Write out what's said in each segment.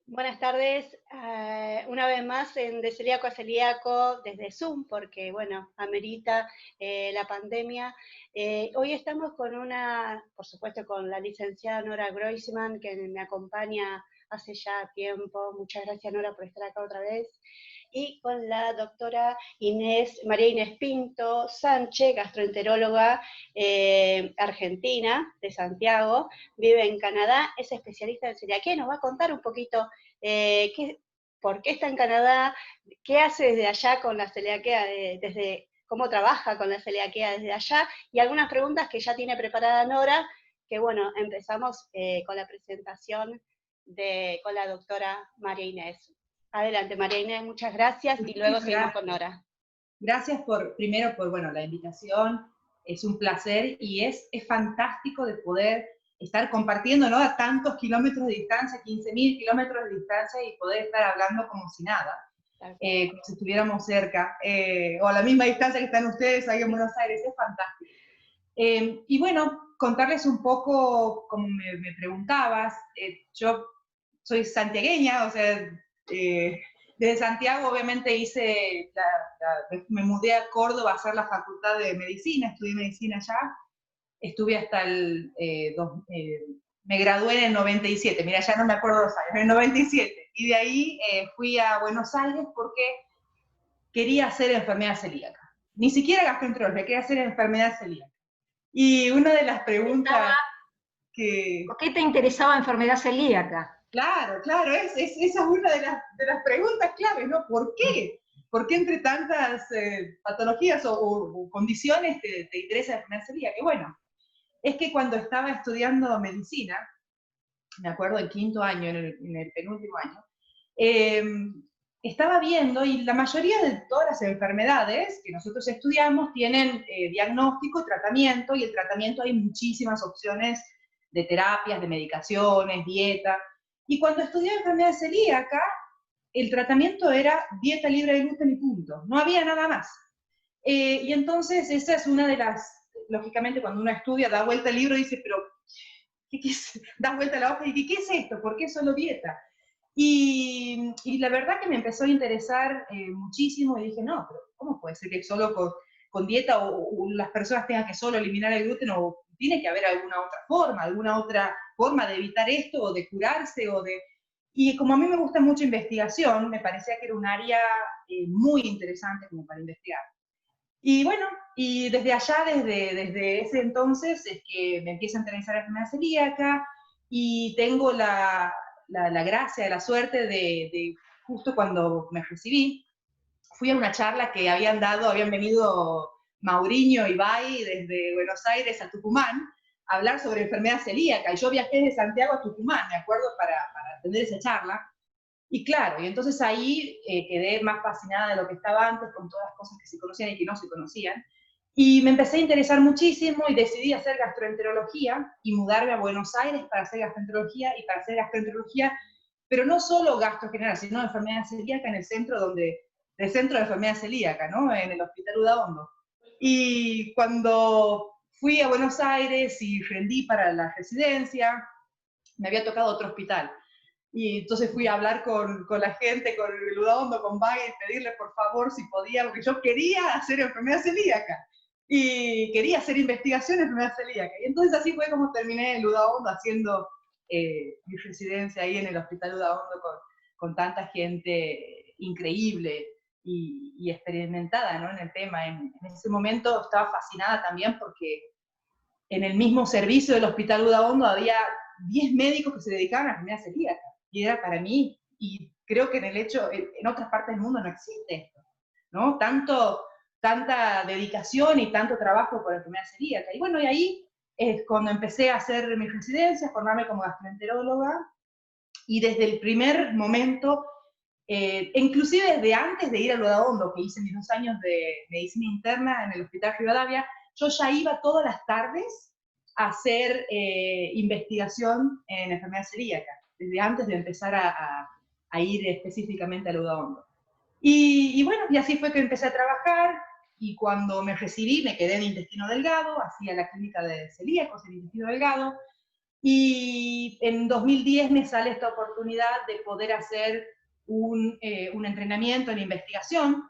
Buenas tardes, una vez más en De Celíaco a Celíaco desde Zoom, porque bueno, amerita la pandemia. Hoy estamos con por supuesto, con la licenciada Nora Groisman, que me acompaña hace ya tiempo. Muchas gracias, Nora, por estar acá otra vez. Y con la doctora María Inés Pinto Sánchez, gastroenteróloga argentina, de Santiago, vive en Canadá, es especialista en celiaquía y nos va a contar un poquito por qué está en Canadá, qué hace desde allá con la celiaquía, cómo trabaja con la celiaquía desde allá, y algunas preguntas que ya tiene preparada Nora, que bueno, empezamos con la presentación con la doctora María Inés. Adelante, María Inés, muchas gracias, y luego seguimos con Nora. Gracias primero por la invitación, es un placer y es fantástico de poder estar compartiendo, ¿no?, a tantos kilómetros de distancia, 15.000 kilómetros de distancia, y poder estar hablando como si nada, como si estuviéramos cerca, o a la misma distancia que están ustedes ahí en Buenos Aires, es fantástico. Y bueno, contarles un poco, como me preguntabas, yo soy santiagueña, o sea, desde Santiago obviamente me mudé a Córdoba a hacer la facultad de medicina, estudié medicina allá, estuve hasta me gradué en el 97, mira, ya no me acuerdo los años, en el 97, y de ahí fui a Buenos Aires porque quería hacer enfermedad celíaca, ni siquiera gastroenterología, quería hacer enfermedad celíaca. Y una de las preguntas ¿Por qué te interesaba enfermedad celíaca? Claro, esa es una de las preguntas claves, ¿no? ¿Por qué? ¿Por qué entre tantas patologías o condiciones te interesa la enfermedad celíaca? Y bueno, es que cuando estaba estudiando medicina, me acuerdo el quinto año, en el penúltimo año, estaba viendo, y la mayoría de todas las enfermedades que nosotros estudiamos tienen diagnóstico, tratamiento, y el tratamiento hay muchísimas opciones de terapias, de medicaciones, dieta. Y cuando estudié enfermedad celíaca, el tratamiento era dieta libre de gluten y punto, no había nada más. Y entonces esa es una de las, lógicamente cuando uno estudia, da vuelta al libro y dice, pero, ¿qué es? Da vuelta a la hoja y dice, ¿qué es esto? ¿Por qué solo dieta? Y la verdad que me empezó a interesar muchísimo, y dije, no, pero ¿cómo puede ser que solo con dieta o las personas tengan que solo eliminar el gluten, o tiene que haber alguna otra forma de evitar esto, o de curarse, Y como a mí me gusta mucho investigación, me parecía que era un área muy interesante como para investigar. Y bueno, y desde allá, desde ese entonces, es que me empieza a interesar la enfermedad celíaca, y tengo la gracia, la suerte de justo cuando me recibí, fui a una charla que habían venido Mauriño y Bay desde Buenos Aires a Tucumán a hablar sobre enfermedad celíaca, y yo viajé de Santiago a Tucumán, me acuerdo, para atender esa charla. Y claro, y entonces ahí quedé más fascinada de lo que estaba antes, con todas las cosas que se conocían y que no se conocían, y me empecé a interesar muchísimo, y decidí hacer gastroenterología, y mudarme a Buenos Aires para hacer gastroenterología, pero no solo gastro general, sino enfermedad celíaca en el centro de enfermedad celíaca, ¿no?, en el Hospital Udaondo. Y cuando fui a Buenos Aires y rendí para la residencia, me había tocado otro hospital. Y entonces fui a hablar con la gente, con el Udaondo, con Bagui, pedirle por favor si podía, porque yo quería hacer enfermedad celíaca. Y quería hacer investigación en enfermedad celíaca. Y entonces así fue como terminé en el Udaondo haciendo mi residencia ahí en el Hospital Udaondo con tanta gente increíble y experimentada, ¿no?, en el tema. En ese momento estaba fascinada también porque en el mismo servicio del Hospital Udaondo había 10 médicos que se dedicaban a la enfermedad celíaca. Y era para mí, y creo que en otras partes del mundo no existe esto, ¿no? Tanta dedicación y tanto trabajo por la enfermedad celíaca. Y bueno, y ahí es cuando empecé a hacer mi residencia, a formarme como gastroenteróloga, y desde el primer momento inclusive desde antes de ir al Udaondo, que hice mis 2 años de medicina interna en el Hospital Rivadavia, yo ya iba todas las tardes a hacer investigación en enfermedad celíaca, desde antes de empezar a ir específicamente al Udaondo. Y bueno, y así fue que empecé a trabajar, y cuando me recibí me quedé en intestino delgado, hacía la clínica de celíacos en intestino delgado, y en 2010 me sale esta oportunidad de poder hacer un entrenamiento en investigación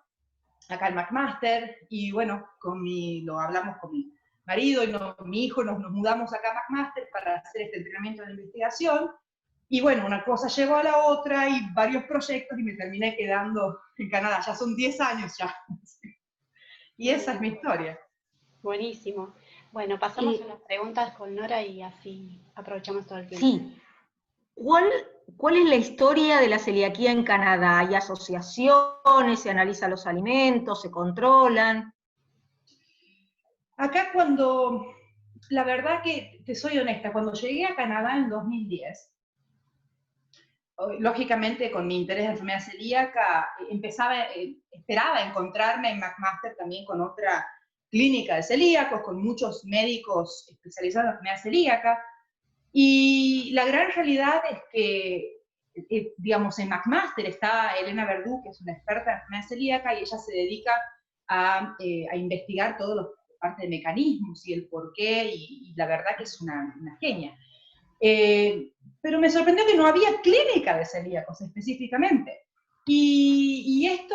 acá en McMaster, y bueno, lo hablamos con mi marido y mi hijo, nos mudamos acá a McMaster para hacer este entrenamiento de investigación, y bueno, una cosa llevó a la otra, y varios proyectos, y me terminé quedando en Canadá. Ya son 10 años ya. Y esa es mi historia. Buenísimo. Bueno, pasamos a las preguntas con Nora y así aprovechamos todo el tiempo. Sí. ¿Cuál es la historia de la celiaquía en Canadá? ¿Hay asociaciones? ¿Se analizan los alimentos? ¿Se controlan? Acá la verdad que te soy honesta, cuando llegué a Canadá en 2010, lógicamente con mi interés en enfermedad celíaca, esperaba encontrarme en McMaster también con otra clínica de celíacos, con muchos médicos especializados en enfermedad celíaca, y la gran realidad es que, digamos, en McMaster está Elena Verdú, que es una experta en enfermedad celíaca, y ella se dedica a investigar todos los parte de mecanismos y el porqué, y la verdad que es una genia. Pero me sorprendió que no había clínica de celíacos específicamente. Y hay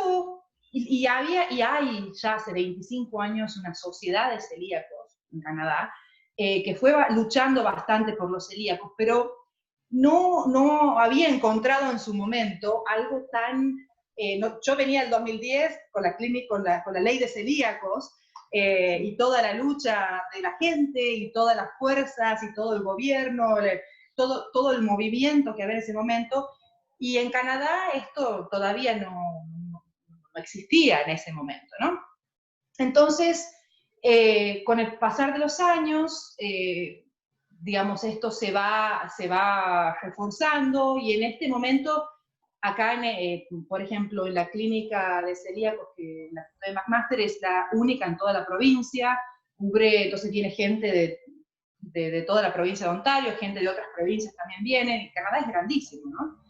ya hace 25 años una sociedad de celíacos en Canadá, que fue luchando bastante por los celíacos, pero no había encontrado en su momento algo tan... yo venía del 2010 con la ley de celíacos, y toda la lucha de la gente, y todas las fuerzas, y todo el gobierno, todo el movimiento que había en ese momento, y en Canadá esto todavía no existía en ese momento, ¿no? Entonces, con el pasar de los años, digamos, esto se va reforzando, y en este momento, acá, por ejemplo, en la clínica de celíacos, que la de McMaster es la única en toda la provincia, entonces tiene gente de toda la provincia de Ontario, gente de otras provincias también viene, y Canadá es grandísimo, ¿no?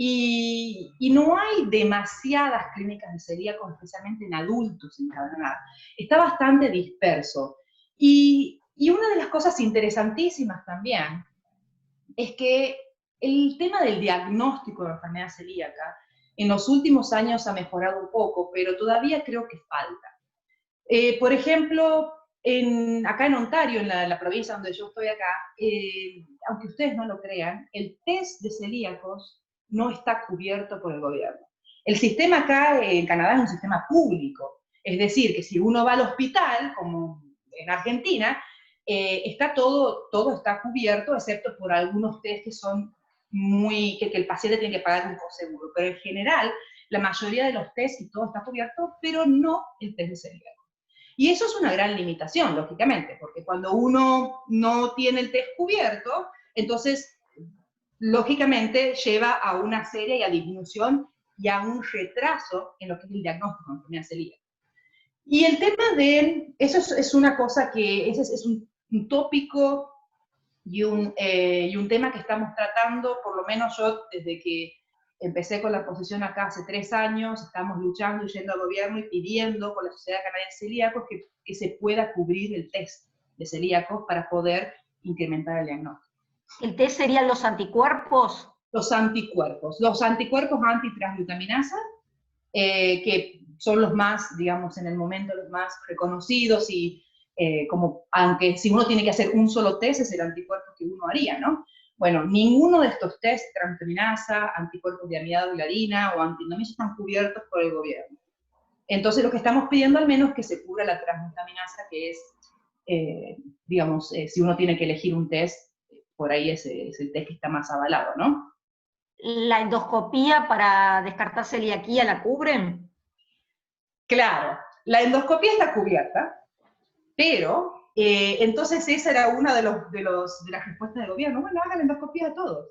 Y no hay demasiadas clínicas de celíacos, especialmente en adultos en Canadá. Está bastante disperso. Y una de las cosas interesantísimas también es que el tema del diagnóstico de la enfermedad celíaca en los últimos años ha mejorado un poco, pero todavía creo que falta. Por ejemplo, acá en Ontario, en la provincia donde yo estoy acá, aunque ustedes no lo crean, el test de celíacos no está cubierto por el gobierno. El sistema acá en Canadá es un sistema público, es decir, que si uno va al hospital, como en Argentina, todo está cubierto, excepto por algunos test que son que el paciente tiene que pagar un coseguro, pero en general, la mayoría de los tests y todo está cubierto, pero no el test de celíacos. Y eso es una gran limitación, lógicamente, porque cuando uno no tiene el test cubierto, entonces, lógicamente, lleva a una seria disminución y a un retraso en lo que es el diagnóstico de enfermedad celíaca. Y el tema eso es una cosa que es un tópico y un tema que estamos tratando, por lo menos yo, desde que empecé con la posición acá hace 3 años, estamos luchando y yendo al gobierno y pidiendo con la Sociedad Canadiense de Celíacos que se pueda cubrir el test de celíacos para poder incrementar el diagnóstico. ¿El test serían los anticuerpos? Los anticuerpos antitransglutaminasa, que son los más, digamos, en el momento los más reconocidos, y aunque si uno tiene que hacer un solo test, es el anticuerpo que uno haría, ¿no? Bueno, ninguno de estos test, transglutaminasa, anticuerpos de amidaglobulinina o antihindominas, están cubiertos por el gobierno. Entonces lo que estamos pidiendo al menos es que se cubra la transglutaminasa, que es, digamos, si uno tiene que elegir un test, por ahí es el test que está más avalado, ¿no? ¿La endoscopía para descartar celiaquía la cubren? Claro, la endoscopía está cubierta, pero entonces esa era una de las respuestas del gobierno. Bueno, hagan endoscopía a todos.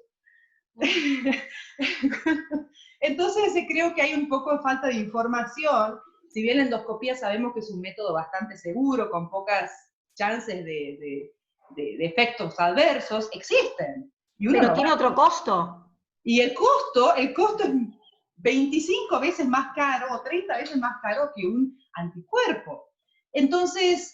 Entonces creo que hay un poco de falta de información. Si bien la endoscopía sabemos que es un método bastante seguro, con pocas chances de efectos adversos, existen. Y uno Pero no tiene va. otro costo. Y el costo es 25 veces más caro o 30 veces más caro que un anticuerpo. Entonces,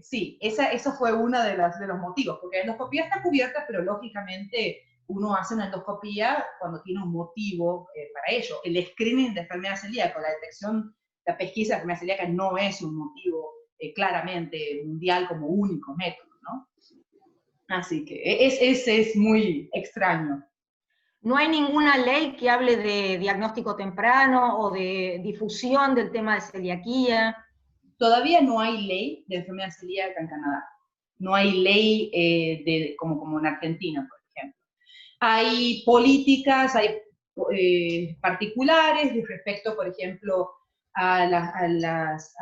sí, eso fue uno de los motivos, porque la endoscopía está cubierta, pero lógicamente uno hace una endoscopía cuando tiene un motivo para ello. El screening de enfermedad celíaca, la detección, la pesquisa de enfermedad celíaca no es un motivo claramente mundial como único método, ¿no? Así que es muy extraño. ¿No hay ninguna ley que hable de diagnóstico temprano o de difusión del tema de celiaquía? Todavía no hay ley de enfermedad celíaca en Canadá. No hay ley como en Argentina, por ejemplo. Hay políticas, hay particulares respecto, por ejemplo, a las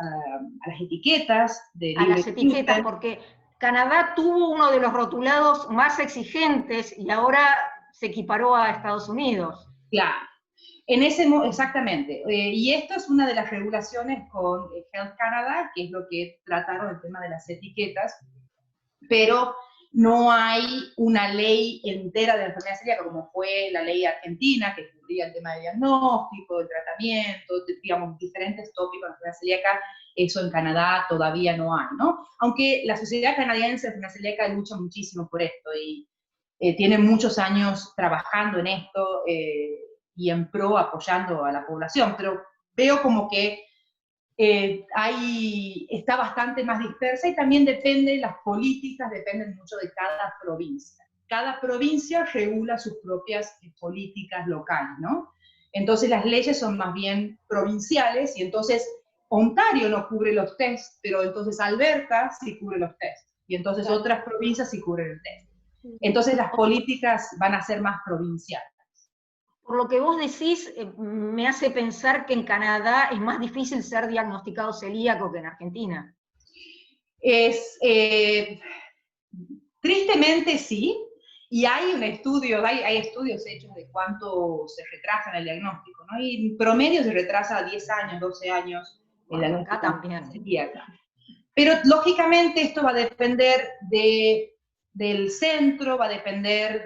etiquetas de A libre las etiquetas, gluten. porque Canadá tuvo uno de los rotulados más exigentes y ahora se equiparó a Estados Unidos. Claro. Exactamente. Y esto es una de las regulaciones con Health Canada, que es lo que trataron el tema de las etiquetas, pero no hay una ley entera de enfermedad celíaca como fue la ley argentina, que cubría el tema de diagnóstico, de tratamiento, digamos, diferentes tópicos de enfermedad celíaca. Eso en Canadá todavía no hay, ¿no? Aunque la Sociedad Canadiense de Enfermedad Celíaca lucha muchísimo por esto y tiene muchos años trabajando en esto y en pro apoyando a la población, pero veo como que está bastante más dispersa y también las políticas dependen mucho de cada provincia. Cada provincia regula sus propias políticas locales, ¿no? Entonces las leyes son más bien provinciales y entonces Ontario no cubre los tests, pero entonces Alberta sí cubre los tests y entonces otras provincias sí cubren el test. Entonces las políticas van a ser más provinciales. Por lo que vos decís, me hace pensar que en Canadá es más difícil ser diagnosticado celíaco que en Argentina. Tristemente sí, y hay un estudio, hay estudios hechos de cuánto se retrasa en el diagnóstico, ¿no? Y en promedio se retrasa 10 años, 12 años el diagnóstico acá también. celíaca. Pero lógicamente esto va a depender del centro, va a depender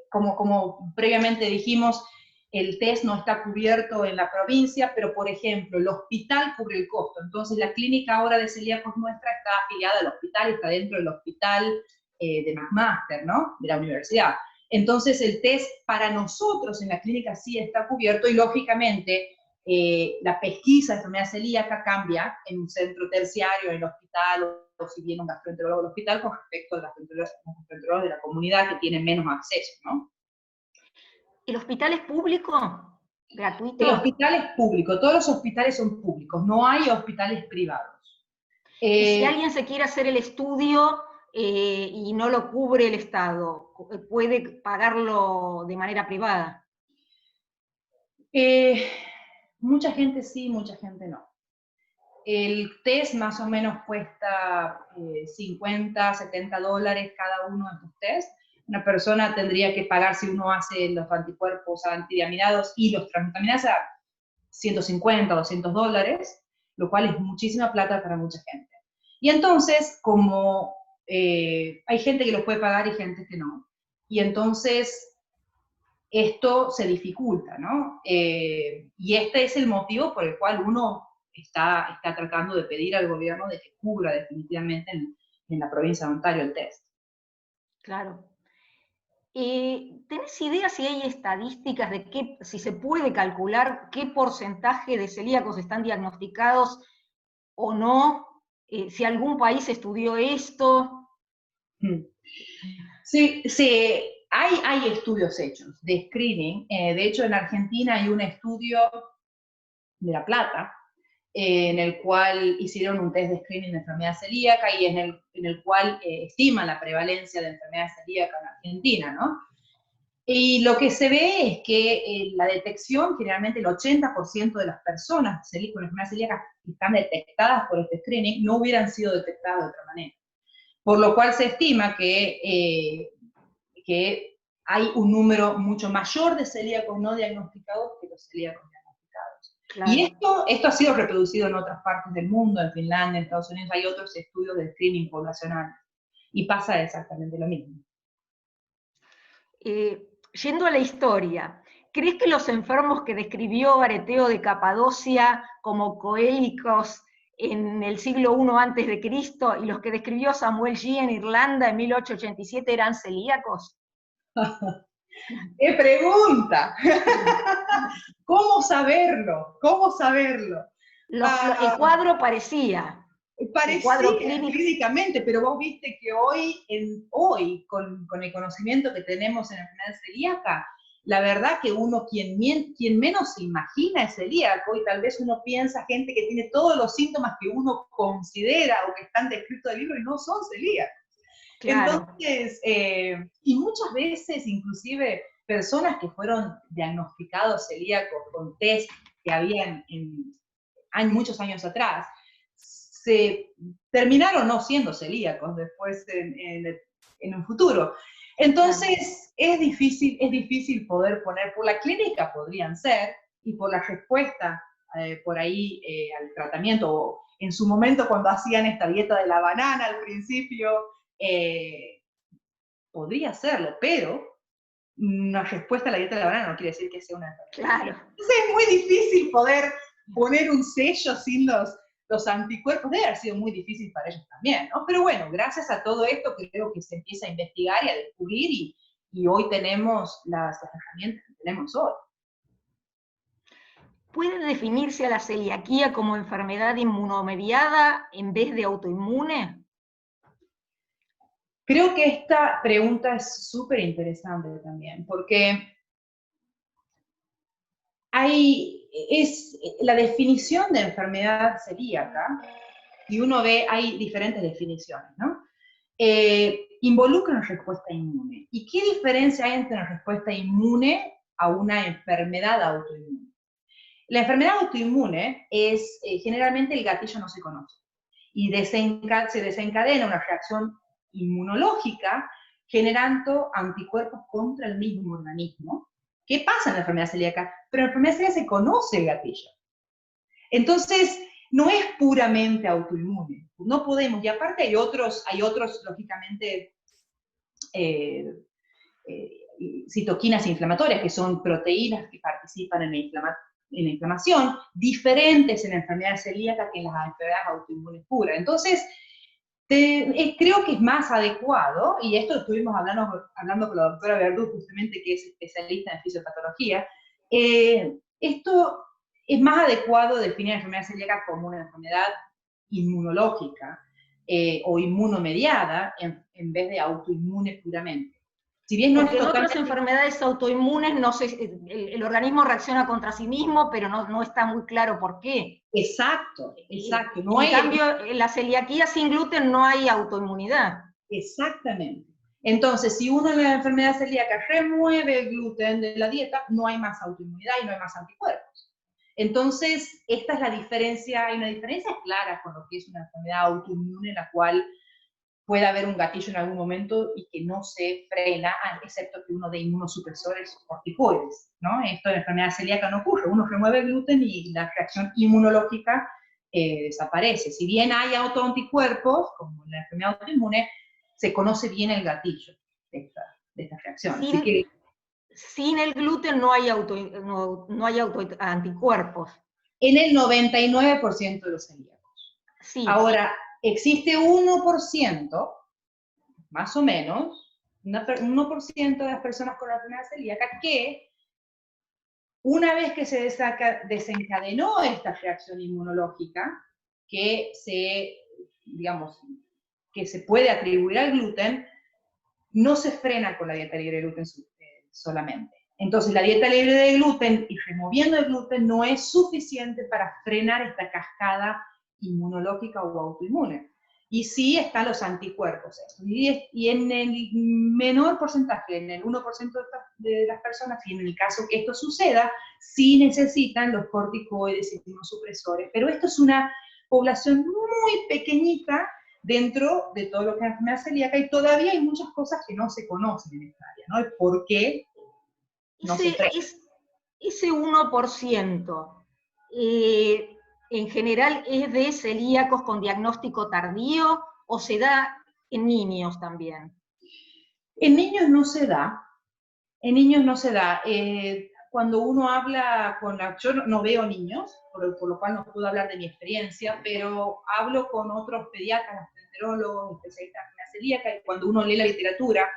como previamente dijimos, el test no está cubierto en la provincia, pero por ejemplo, el hospital cubre el costo. Entonces la clínica ahora de celíacos nuestra está afiliada al hospital, está dentro del hospital de McMaster, ¿no? De la universidad. Entonces el test para nosotros en la clínica sí está cubierto y lógicamente la pesquisa de enfermedad celíaca cambia en un centro terciario, en el hospital, o si viene un gastroenterólogo al hospital con respecto a los gastroenterólogos de la comunidad que tienen menos acceso, ¿no? ¿El hospital es público? ¿Gratuito? El hospital es público, todos los hospitales son públicos, no hay hospitales privados. Y si alguien se quiere hacer el estudio y no lo cubre el Estado, ¿puede pagarlo de manera privada? Mucha gente sí, mucha gente no. El test más o menos cuesta $50, $70 cada uno de estos tests. Una persona tendría que pagar, si uno hace los anticuerpos antidiaminados y los transglutaminados, a $150, $200, lo cual es muchísima plata para mucha gente. Y entonces, como hay gente que lo puede pagar y gente que no, y entonces esto se dificulta, ¿no? Y este es el motivo por el cual uno está tratando de pedir al gobierno de que cubra definitivamente en la provincia de Ontario el test. Claro. ¿Tenés idea si hay estadísticas de si se puede calcular qué porcentaje de celíacos están diagnosticados o no? Si algún país estudió esto. Sí, hay estudios hechos de screening. De hecho, en Argentina hay un estudio de La Plata, en el cual hicieron un test de screening de enfermedad celíaca y en el cual estiman la prevalencia de enfermedad celíaca en Argentina, ¿no? Y lo que se ve es que la detección, generalmente el 80% de las personas con enfermedad celíaca que están detectadas por este screening no hubieran sido detectadas de otra manera. Por lo cual se estima que hay un número mucho mayor de celíacos no diagnosticados que los celíacos diagnosticados. Claro. Y esto ha sido reproducido en otras partes del mundo, en Finlandia, en Estados Unidos, hay otros estudios de screening poblacional, y pasa exactamente lo mismo. Yendo a la historia, ¿crees que los enfermos que describió Areteo de Capadocia como coélicos en el siglo I a.C. y los que describió Samuel Gee en Irlanda en 1887 eran celíacos? ¡Qué pregunta! ¿Cómo saberlo? ¿Cómo saberlo? El cuadro parecía. Parecía clínicamente, pero vos viste que hoy con el conocimiento que tenemos en la enfermedad celíaca, la verdad que quien menos se imagina es celíaco, y tal vez uno piensa gente que tiene todos los síntomas que uno considera o que están descritos en el libro y no son celíacos. Claro. Entonces, y muchas veces inclusive personas que fueron diagnosticados celíacos con test que habían muchos años atrás, se terminaron no siendo celíacos después en un futuro. Entonces, es difícil poder poner, por la clínica podrían ser, y por la respuesta por ahí al tratamiento, o en su momento cuando hacían esta dieta de la banana al principio, podría serlo, pero una respuesta a la dieta de la banana no quiere decir que sea una enfermedad. Claro. Entonces es muy difícil poder poner un sello sin los anticuerpos. Debe haber sido muy difícil para ellos también, ¿no? Pero bueno, gracias a todo esto creo que se empieza a investigar y a descubrir, y hoy tenemos las herramientas que tenemos hoy. ¿Puede definirse a la celiaquía como enfermedad inmunomediada en vez de autoinmune? Creo que esta pregunta es súper interesante también, porque la definición de enfermedad celíaca, y uno ve, hay diferentes definiciones, ¿no? Involucra una respuesta inmune. ¿Y qué diferencia hay entre una respuesta inmune a una enfermedad autoinmune? La enfermedad autoinmune es, generalmente el gatillo no se conoce, y se desencadena una reacción inmunológica generando anticuerpos contra el mismo organismo. ¿Qué pasa en la enfermedad celíaca? Pero en la enfermedad celíaca se conoce el gatillo. Entonces, no es puramente autoinmune. No podemos, y aparte hay otros lógicamente, citoquinas inflamatorias, que son proteínas que participan en la inflamación, diferentes en la enfermedad celíaca que en las enfermedades autoinmunes puras. Entonces, creo que es más adecuado, y esto estuvimos hablando con la doctora Verdú, justamente, que es especialista en fisiopatología, esto es más adecuado definir la enfermedad celíaca como una enfermedad inmunológica o inmunomediada en vez de autoinmune puramente. Si bien no porque es totalmente... en otras enfermedades autoinmunes el organismo reacciona contra sí mismo, pero no está muy claro por qué. Exacto. No en cambio, en la celiaquía sin gluten no hay autoinmunidad. Exactamente. Entonces, si uno en la enfermedad celíaca remueve el gluten de la dieta, no hay más autoinmunidad y no hay más anticuerpos. Entonces, esta es la diferencia, hay una diferencia clara con lo que es una enfermedad autoinmune en la cual puede haber un gatillo en algún momento y que no se frena, excepto que uno de inmunosupresores corticoides, ¿no? Esto en la enfermedad celíaca no ocurre, uno remueve el gluten y la reacción inmunológica desaparece. Si bien hay autoanticuerpos, como en la enfermedad autoinmune, se conoce bien el gatillo de esta reacción. Sin el gluten no hay anticuerpos. En el 99% de los celíacos. Sí, ahora, existe 1%, más o menos, 1% de las personas con la enfermedad celíaca que, una vez que se desencadenó esta reacción inmunológica, que se puede atribuir al gluten, no se frena con la dieta libre de gluten solamente. Entonces, la dieta libre de gluten y removiendo el gluten no es suficiente para frenar esta cascada inmunológica o autoinmune. Y sí están los anticuerpos. Y en el menor porcentaje, en el 1% de las personas, y en el caso que esto suceda, sí necesitan los corticoides y inmunosupresores. Pero esto es una población muy pequeñita dentro de todo lo que es la enfermedad celíaca, y todavía hay muchas cosas que no se conocen en esta área, ¿no? El por qué no se trata. Ese 1%, en general, ¿es de celíacos con diagnóstico tardío o se da en niños también? En niños no se da. En niños no se da. Cuando uno habla yo no veo niños, por lo cual no puedo hablar de mi experiencia, pero hablo con otros pediatras, gastroenterólogos, especialistas en enfermedad celíaca, y cuando uno lee la literatura,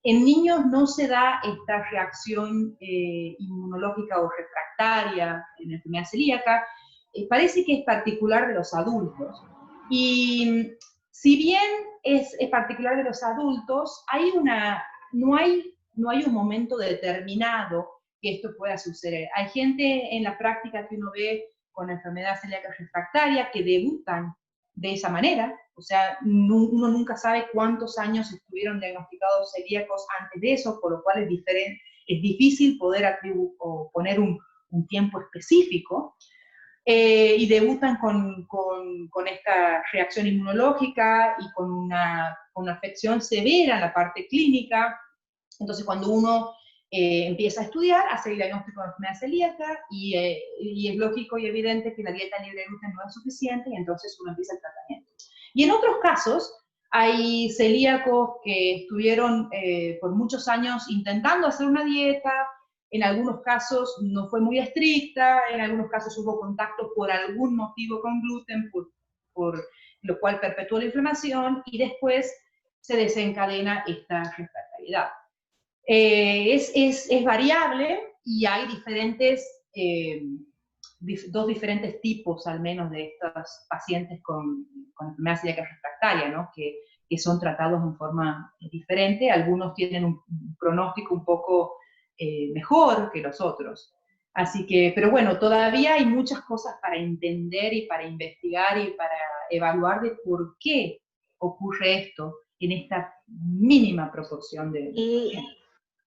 en niños no se da esta reacción inmunológica o refractaria en la enfermedad celíaca. Parece que es particular de los adultos. Y si bien es particular de los adultos, no hay un momento determinado que esto pueda suceder. Hay gente en la práctica que uno ve con enfermedad celíaca refractaria que debutan de esa manera, o sea, uno nunca sabe cuántos años estuvieron diagnosticados celíacos antes de eso, por lo cual es difícil poder poner un tiempo específico, y debutan con esta reacción inmunológica y con una afección severa en la parte clínica. Entonces, cuando uno empieza a estudiar, hace el diagnóstico de enfermedad celíaca, y es lógico y evidente que la dieta libre de gluten no es suficiente, y entonces uno empieza el tratamiento. Y en otros casos, hay celíacos que estuvieron por muchos años intentando hacer una dieta. En algunos casos no fue muy estricta, en algunos casos hubo contacto por algún motivo con gluten, por lo cual perpetuó la inflamación, y después se desencadena esta refractariedad. Es variable, y hay dos diferentes tipos al menos de estos pacientes con enfermedad celíaca refractaria, ¿no? que son tratados de forma diferente. Algunos tienen un pronóstico un poco mejor que los otros. Así que, pero bueno, todavía hay muchas cosas para entender y para investigar y para evaluar de por qué ocurre esto en esta mínima proporción de...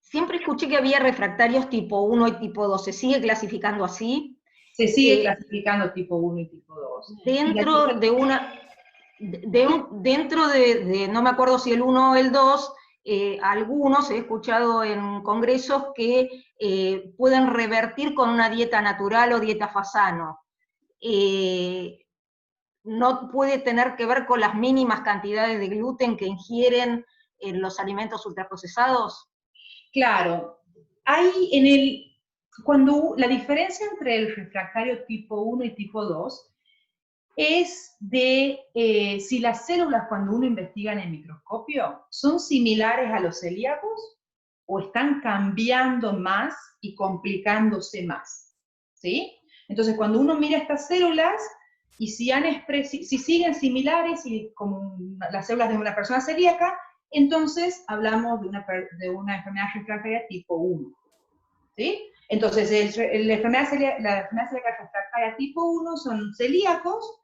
Siempre escuché que había refractarios tipo 1 y tipo 2. ¿Se sigue clasificando así? Se sigue clasificando tipo 1 y tipo 2. Dentro de una... dentro de, no me acuerdo si el 1 o el 2, algunos he escuchado en congresos que pueden revertir con una dieta natural o dieta Fasano. No puede tener que ver con las mínimas cantidades de gluten que ingieren los alimentos ultraprocesados. Claro, la diferencia entre el refractario tipo 1 y tipo 2 es de si las células, cuando uno investiga en el microscopio, son similares a los celíacos o están cambiando más y complicándose más, ¿sí? Entonces, cuando uno mira estas células, y si siguen similares y como las células de una persona celíaca, entonces hablamos de una enfermedad refractaria tipo 1, ¿sí? Entonces, la enfermedad celíaca refractaria tipo 1 son celíacos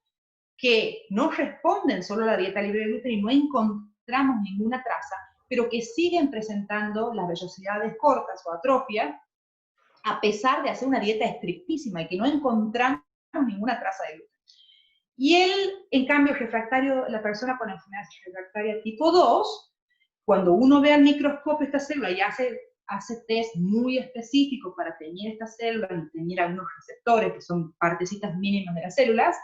que no responden solo a la dieta libre de gluten y no encontramos ninguna traza, pero que siguen presentando las vellosidades cortas o atrofia, a pesar de hacer una dieta estrictísima y que no encontramos ninguna traza de gluten. Y en cambio, la persona con enfermedad refractaria tipo 2, cuando uno ve al microscopio esta célula y hace test muy específicos para teñir estas células y teñir algunos receptores, que son partecitas mínimas de las células,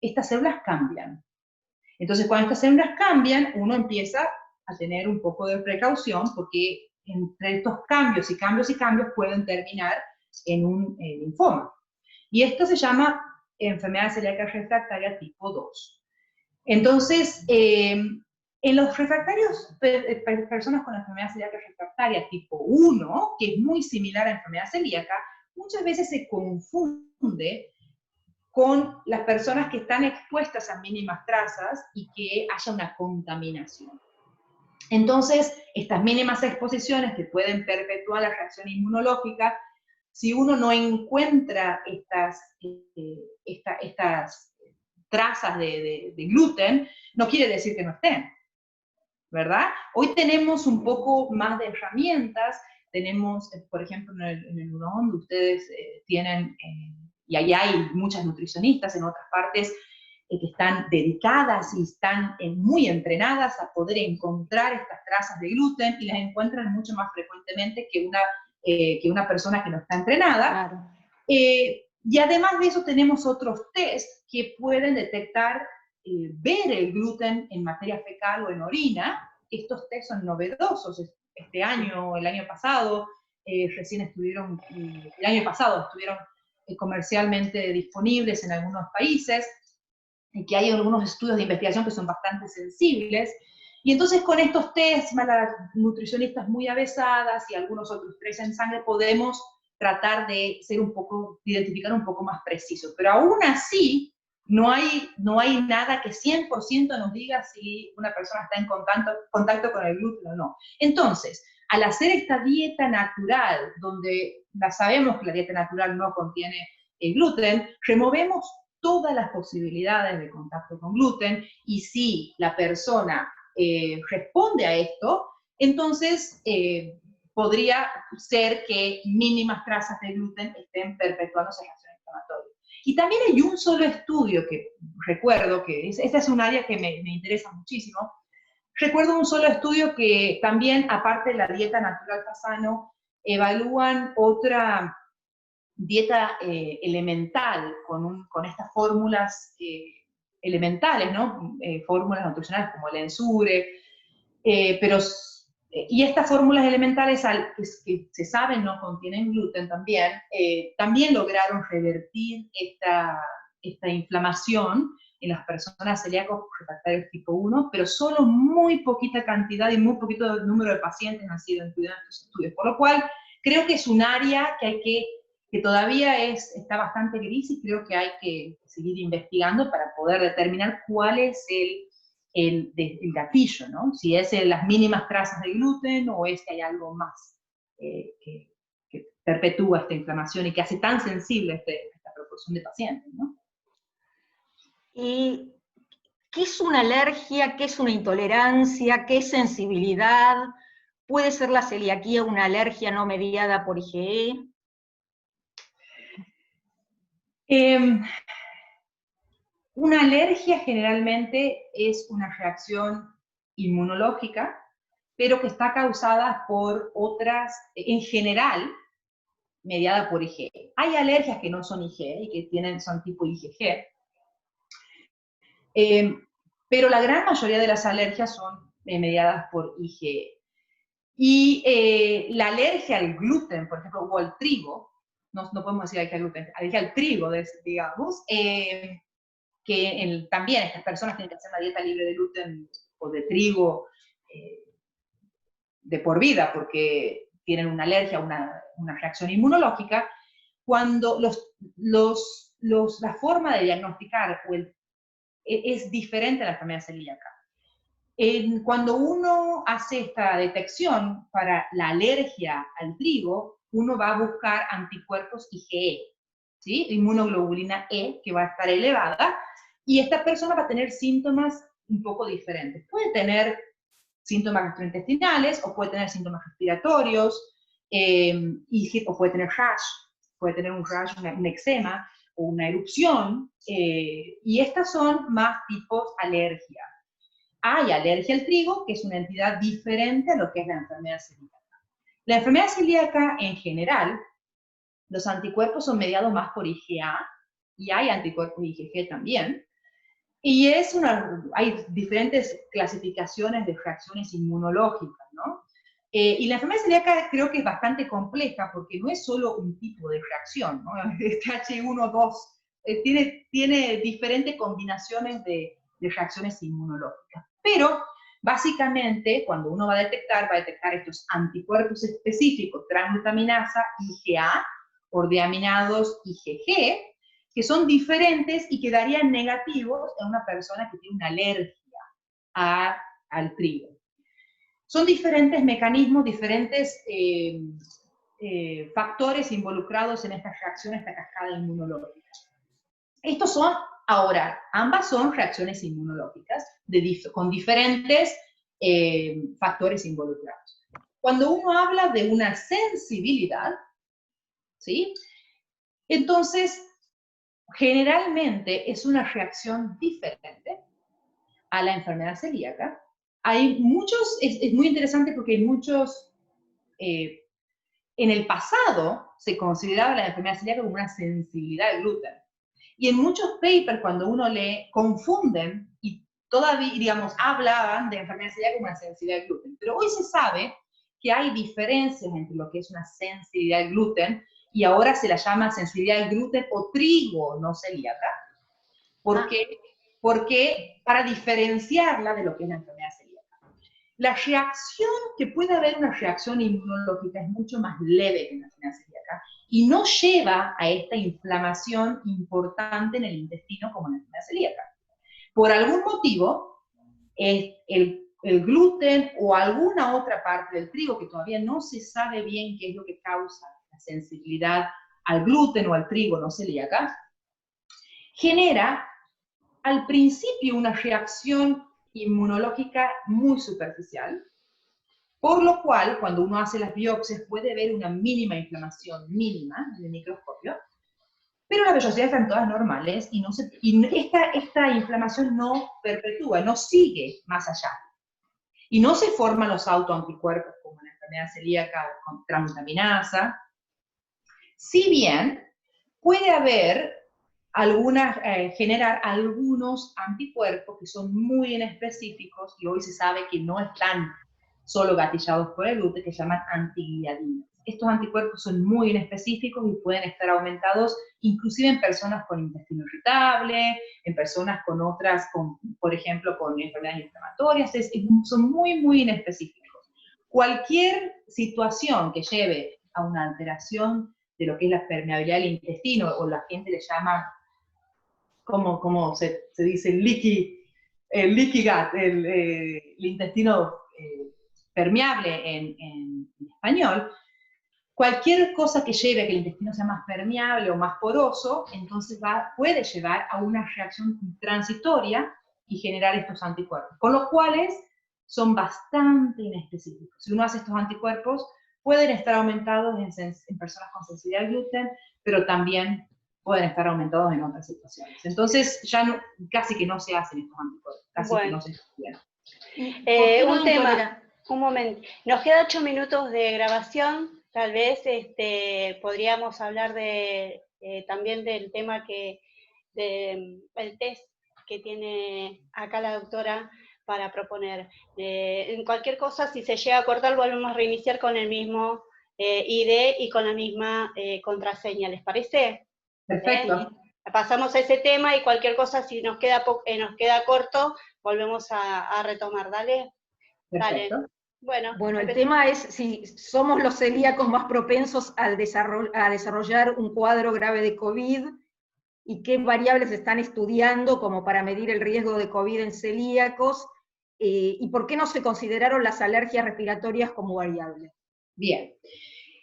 estas células cambian. Entonces, cuando estas células cambian, uno empieza a tener un poco de precaución, porque entre estos cambios y cambios y cambios pueden terminar en un linfoma. Y esto se llama enfermedad celíaca refractaria tipo 2. Entonces, en los refractarios, personas con enfermedad celíaca refractaria tipo 1, que es muy similar a enfermedad celíaca, muchas veces se confunde con las personas que están expuestas a mínimas trazas y que haya una contaminación. Entonces, estas mínimas exposiciones que pueden perpetuar la reacción inmunológica, si uno no encuentra estas trazas de gluten, no quiere decir que no estén, ¿verdad? Hoy tenemos un poco más de herramientas. Tenemos, por ejemplo, en el UNO, donde ustedes tienen, y ahí hay muchas nutricionistas, en otras partes que están dedicadas y están muy entrenadas a poder encontrar estas trazas de gluten y las encuentran mucho más frecuentemente que una persona que no está entrenada. Claro. Y además de eso tenemos otros test que pueden detectar, ver el gluten en materia fecal o en orina. Estos test son novedosos este año, el año pasado, recién estuvieron, el año pasado estuvieron comercialmente disponibles en algunos países, y que hay algunos estudios de investigación que son bastante sensibles. Y entonces con estos test, más las nutricionistas muy avesadas y algunos otros test en sangre, podemos tratar de ser identificar un poco más preciso. Pero aún así, no hay nada que 100% nos diga si una persona está en contacto con el gluten o no. Entonces, al hacer esta dieta natural, donde sabemos que la dieta natural no contiene el gluten, removemos todas las posibilidades de contacto con gluten, y si la persona responde a esto, entonces podría ser que mínimas trazas de gluten estén perpetuando esa reacción inflamatoria. Y también hay un solo estudio que recuerdo, que esta es un área que me interesa muchísimo. Recuerdo un solo estudio que también, aparte de la dieta natural Fasano, evalúan otra dieta elemental con estas fórmulas elementales, ¿no? Fórmulas nutricionales como el Ensure, y estas fórmulas elementales que se saben no contienen gluten también, también lograron revertir esta inflamación en las personas celíacos refractarios tipo 1, pero solo muy poquita cantidad y muy poquito número de pacientes han sido incluidos en estos estudios, por lo cual creo que es un área que todavía está bastante gris, y creo que hay que seguir investigando para poder determinar cuál es el gatillo, ¿no? Si es las mínimas trazas de gluten o es que hay algo más que perpetúa esta inflamación y que hace tan sensible esta proporción de pacientes, ¿no? ¿Y qué es una alergia? ¿Qué es una intolerancia? ¿Qué es sensibilidad? ¿Puede ser la celiaquía una alergia no mediada por IgE? Una alergia generalmente es una reacción inmunológica, pero que está causada por otras, en general, mediada por IgE. Hay alergias que no son IgE y que son tipo IgG, pero la gran mayoría de las alergias son mediadas por IgE. Y la alergia al gluten, por ejemplo, o al trigo, no podemos decir alergia al gluten, alergia al trigo, digamos, que también estas personas tienen que hacer una dieta libre de gluten o de trigo de por vida, porque tienen una alergia, una reacción inmunológica. Cuando la forma de diagnosticar es diferente a la enfermedad celíaca. Cuando uno hace esta detección para la alergia al trigo, uno va a buscar anticuerpos IgE, ¿sí? Inmunoglobulina E, que va a estar elevada, y esta persona va a tener síntomas un poco diferentes. Puede tener síntomas gastrointestinales, o puede tener síntomas respiratorios, o puede tener rash, puede tener un rash, un eczema, o una erupción, y estas son más tipos alergia. Hay alergia al trigo, que es una entidad diferente a lo que es la enfermedad celíaca. La enfermedad celíaca, en general, los anticuerpos son mediados más por IgA, y hay anticuerpos IgG también, y hay diferentes clasificaciones de reacciones inmunológicas, ¿no? Y la enfermedad celíaca creo que es bastante compleja, porque no es solo un tipo de reacción, ¿no? Este H1-2 tiene diferentes combinaciones de reacciones inmunológicas. Pero, básicamente, cuando uno va a detectar estos anticuerpos específicos, transglutaminasa, IgA, ordeaminados IgG, que son diferentes y que darían negativos en una persona que tiene una alergia al trigo. Son diferentes mecanismos, diferentes factores involucrados en estas reacciones, esta cascada inmunológica. Estos son, ahora, ambas son reacciones inmunológicas con diferentes factores involucrados. Cuando uno habla de una sensibilidad, ¿sí? Entonces, generalmente es una reacción diferente a la enfermedad celíaca. Hay muchos, es muy interesante porque hay muchos, en el pasado se consideraba la enfermedad celíaca como una sensibilidad al gluten. Y en muchos papers, cuando uno lee, confunden y todavía, digamos, hablaban de enfermedad celíaca como una sensibilidad al gluten. Pero hoy se sabe que hay diferencias entre lo que es una sensibilidad al gluten y ahora se la llama sensibilidad al gluten o trigo no celíaca. Porque para diferenciarla de lo que es la enfermedad celíaca. La reacción, que puede haber una reacción inmunológica, es mucho más leve que en la enfermedad celíaca y no lleva a esta inflamación importante en el intestino como en la enfermedad celíaca. Por algún motivo, el gluten o alguna otra parte del trigo, que todavía no se sabe bien qué es lo que causa la sensibilidad al gluten o al trigo no celíaca, genera al principio una reacción inmunológica muy superficial, por lo cual cuando uno hace las biopsias puede ver una mínima inflamación, mínima en el microscopio, pero las vellosidades están todas normales y, esta inflamación no perpetúa, no sigue más allá. Y no se forman los autoanticuerpos como en la enfermedad celíaca o con transaminasa. Si bien puede haber generar algunos anticuerpos que son muy inespecíficos y hoy se sabe que no están solo gatillados por el gluten, que se llaman antigliadinas. Estos anticuerpos son muy inespecíficos y pueden estar aumentados inclusive en personas con intestino irritable, en personas con otras, por ejemplo, con enfermedades inflamatorias, son muy, muy inespecíficos. Cualquier situación que lleve a una alteración de lo que es la permeabilidad del intestino, o la gente le llama, ¿cómo se dice? Leaky gut, el intestino permeable en español. Cualquier cosa que lleve a que el intestino sea más permeable o más poroso, entonces puede llevar a una reacción transitoria y generar estos anticuerpos, con los cuales son bastante inespecíficos. Si uno hace estos anticuerpos, pueden estar aumentados en personas con sensibilidad al gluten, pero también pueden estar aumentados en otras situaciones. Entonces, ya casi que no se hacen estos anticuerpos, casi que no se estudian. Un tema, un momento. Nos quedan 8 minutos de grabación. Tal vez podríamos hablar también del tema el test que tiene acá la doctora para proponer. En cualquier cosa, si se llega a cortar, volvemos a reiniciar con el mismo ID y con la misma contraseña. ¿Les parece? Perfecto. Pasamos a ese tema y cualquier cosa, si nos queda corto, volvemos a retomar. ¿Dale? Perfecto. Dale. Bueno, el tema es si somos los celíacos más propensos a desarrollar un cuadro grave de COVID y qué variables están estudiando como para medir el riesgo de COVID en celíacos y por qué no se consideraron las alergias respiratorias como variables. Bien.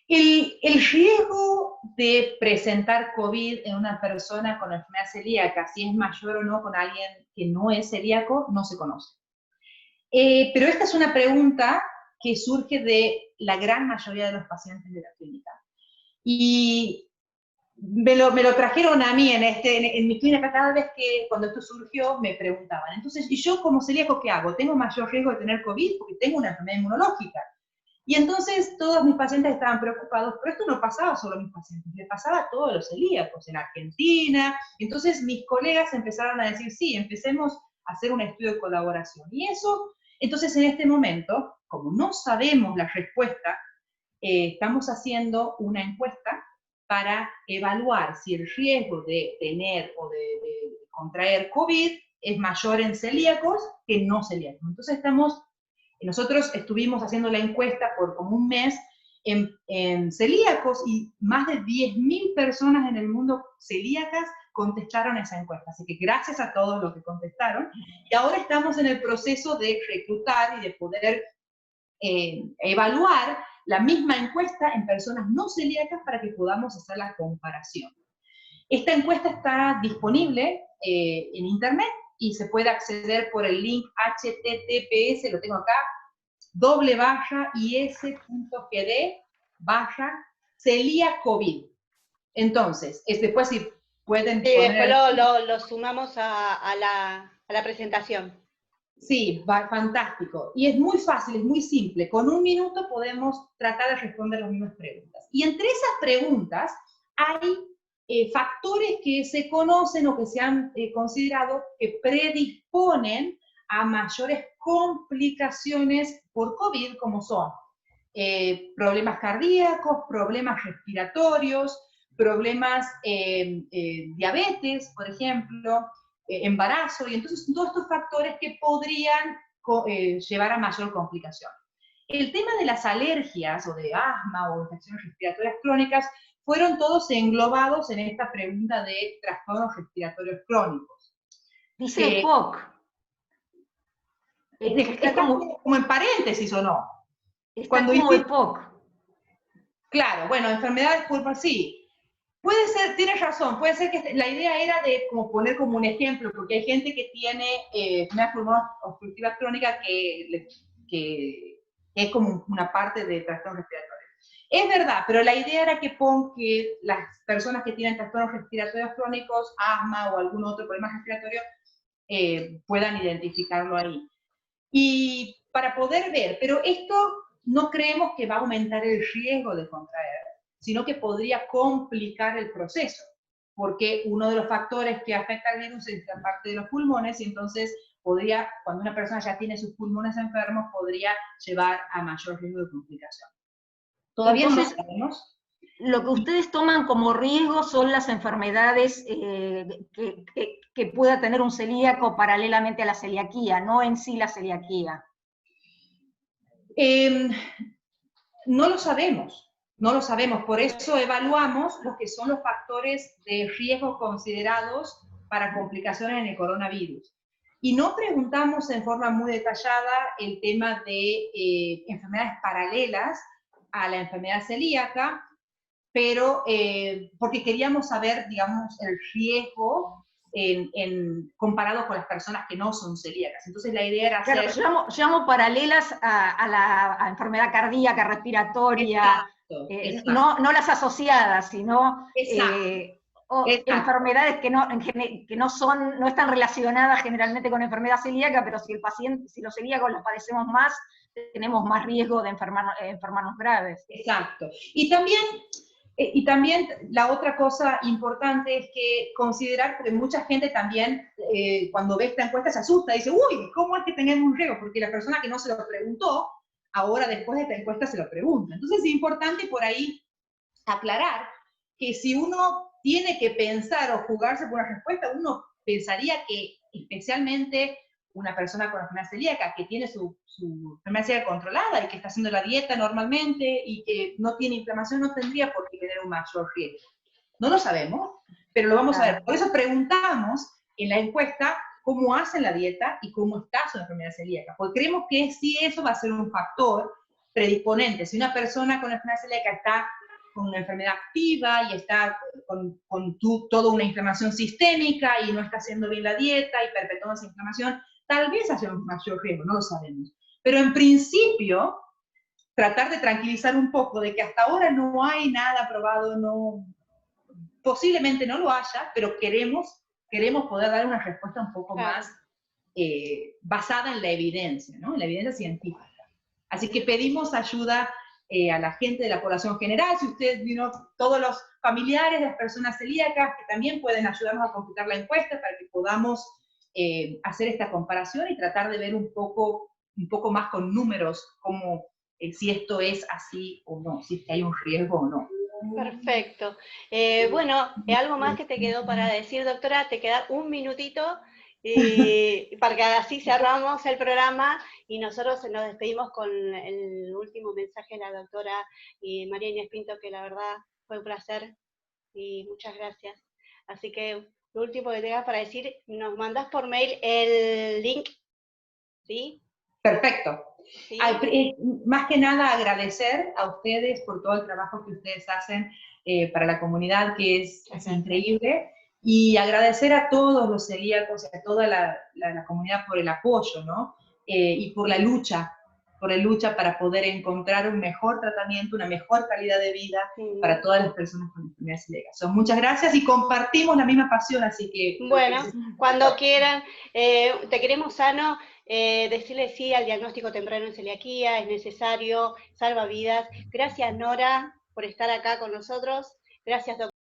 El riesgo de presentar COVID en una persona con enfermedad celíaca, si es mayor o no con alguien que no es celíaco, no se conoce. Pero esta es una pregunta que surge de la gran mayoría de los pacientes de la clínica. Y me lo trajeron a mí en mi clínica cada vez que cuando esto surgió me preguntaban. Entonces, ¿y yo como celíaco qué hago? ¿Tengo mayor riesgo de tener COVID porque tengo una enfermedad inmunológica? Y entonces todos mis pacientes estaban preocupados, pero esto no pasaba solo a mis pacientes, le pasaba a todos los celíacos en Argentina. Entonces mis colegas empezaron a decir, sí, empecemos a hacer un estudio de colaboración. Y eso, entonces en este momento, como no sabemos la respuesta, estamos haciendo una encuesta para evaluar si el riesgo de tener o de contraer COVID es mayor en celíacos que no celíacos. Entonces nosotros estuvimos haciendo la encuesta por como un mes en celíacos y más de 10.000 personas en el mundo celíacas contestaron esa encuesta. Así que gracias a todos los que contestaron. Y ahora estamos en el proceso de reclutar y de poder evaluar la misma encuesta en personas no celíacas para que podamos hacer la comparación. Esta encuesta está disponible en internet y se puede acceder por el link https, lo tengo acá, is.gd/celiacovid. Entonces, después si pueden Sí, después poner... lo sumamos a la presentación. Sí, fantástico. Y es muy fácil, es muy simple. Con 1 minuto podemos tratar de responder las mismas preguntas. Y entre esas preguntas hay factores que se conocen o que se han considerado que predisponen a mayores complicaciones por COVID, como son problemas cardíacos, problemas respiratorios, problemas diabetes, por ejemplo, embarazo, y entonces todos estos factores que podrían llevar a mayor complicación. El tema de las alergias o de asma o infecciones respiratorias crónicas fueron todos englobados en esta pregunta de trastornos respiratorios crónicos. Dice POC. Está como en paréntesis, ¿o no? Está como EPOC. Claro, bueno, enfermedades pulmonares, sí. Puede ser, tienes razón, puede ser que la idea era de como poner como un ejemplo, porque hay gente que tiene enfermedad pulmonar obstructiva crónica que es como una parte de trastorno respiratorio. Es verdad, pero la idea era que las personas que tienen trastornos respiratorios crónicos, asma o algún otro problema respiratorio, puedan identificarlo ahí. Y para poder ver, pero esto no creemos que va a aumentar el riesgo de contraer, sino que podría complicar el proceso, porque uno de los factores que afecta al virus es la parte de los pulmones, y entonces podría, cuando una persona ya tiene sus pulmones enfermos, podría llevar a mayor riesgo de complicación. Todavía entonces, no sabemos. Lo que ustedes toman como riesgo son las enfermedades que pueda tener un celíaco paralelamente a la celiaquía, no en sí la celiaquía. No lo sabemos, no lo sabemos, por eso evaluamos lo que son los factores de riesgo considerados para complicaciones en el coronavirus. Y no preguntamos en forma muy detallada el tema de enfermedades paralelas a la enfermedad celíaca, pero porque queríamos saber, digamos, el riesgo comparado con las personas que no son celíacas. Entonces la idea era hacer... Claro, llamo paralelas a la enfermedad cardíaca, respiratoria, exacto. No las asociadas, sino enfermedades que no están relacionadas generalmente con enfermedad celíaca, pero si los celíacos los padecemos más, tenemos más riesgo de enfermarnos graves. Exacto. Y también la otra cosa importante es que considerar, porque mucha gente también cuando ve esta encuesta se asusta y dice, uy, ¿cómo es que tenemos un riesgo? Porque la persona que no se lo preguntó, ahora después de esta encuesta se lo pregunta. Entonces es importante por ahí aclarar que si uno tiene que pensar o jugarse por una respuesta, uno pensaría que especialmente una persona con enfermedad celíaca que tiene su enfermedad celíaca controlada y que está haciendo la dieta normalmente y que no tiene inflamación, no tendría por qué tener un mayor riesgo. No lo sabemos, pero lo vamos a ver. Por eso preguntamos en la encuesta cómo hacen la dieta y cómo está su enfermedad celíaca, porque creemos que sí eso va a ser un factor predisponente. Si una persona con enfermedad celíaca está con una enfermedad activa y está con toda una inflamación sistémica y no está haciendo bien la dieta y perpetúa esa inflamación, tal vez haya un mayor riesgo, no lo sabemos. Pero en principio, tratar de tranquilizar un poco de que hasta ahora no hay nada probado, posiblemente no lo haya, pero queremos poder dar una respuesta un poco más basada en la evidencia, ¿no? En la evidencia científica. Así que pedimos ayuda a la gente de la población general, si ustedes, todos los familiares de las personas celíacas, que también pueden ayudarnos a completar la encuesta para que podamos hacer esta comparación y tratar de ver un poco más con números como si esto es así o no, si es que hay un riesgo o no. Perfecto. Bueno, ¿algo más que te quedó para decir, doctora? Te queda un minutito para que así cerramos el programa y nosotros nos despedimos con el último mensaje de la doctora María Inés Pinto, que la verdad fue un placer y muchas gracias. Así que lo último que tengas para decir, nos mandás por mail el link, ¿sí? Perfecto. ¿Sí? Más que nada agradecer a ustedes por todo el trabajo que ustedes hacen para la comunidad, que es increíble, y agradecer a todos los celíacos y a toda la comunidad por el apoyo, ¿no? Y por la lucha la lucha para poder encontrar un mejor tratamiento, una mejor calidad de vida para todas las personas con enfermedad celíaca. Muchas gracias y compartimos la misma pasión, así que... Bueno, cuando quieran, te queremos sano, decirle sí al diagnóstico temprano en celiaquía, es necesario, salva vidas. Gracias, Nora, por estar acá con nosotros. Gracias, doctor.